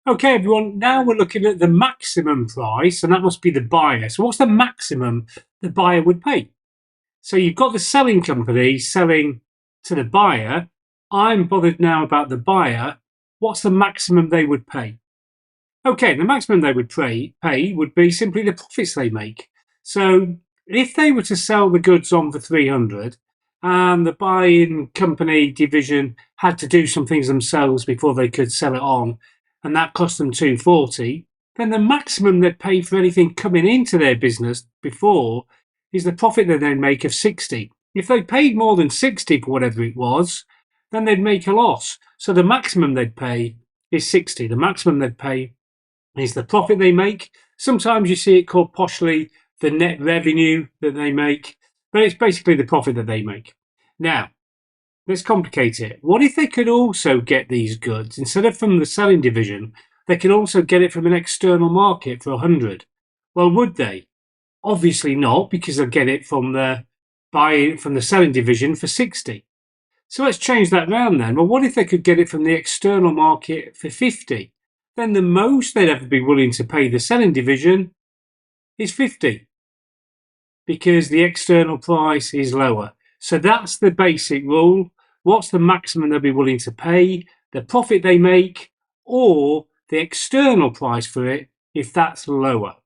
Okay, everyone, now we're looking at the maximum price, and that must be the buyer. So, what's the maximum the buyer would pay? So, you've got the selling company selling to the buyer. I'm bothered now about the buyer. What's the maximum they would pay? Okay, the maximum they would pay would be simply the profits they make. So, if they were to sell the goods on for 300 and the buying company division had to do some things themselves before they could sell it on, and that cost them 240, then the maximum they'd pay for anything coming into their business before is the profit that they'd make of 60. If they paid more than 60 for whatever it was, then they'd make a loss. So the maximum they'd pay is 60. The maximum they'd pay is the profit they make. Sometimes you see it called poshly the net revenue that they make, but it's basically the profit that they make. Now, let's complicate it. What if they could also get these goods instead of from the selling division? They could also get it from an external market for 100. Well, would they? Obviously not, because they'll get it from the selling division for 60. So let's change that round then. Well, what if they could get it from the external market for 50? Then the most they'd ever be willing to pay the selling division is 50, because the external price is lower. So that's the basic rule. What's the maximum they'll be willing to pay, the profit they make, or the external price for it if that's lower?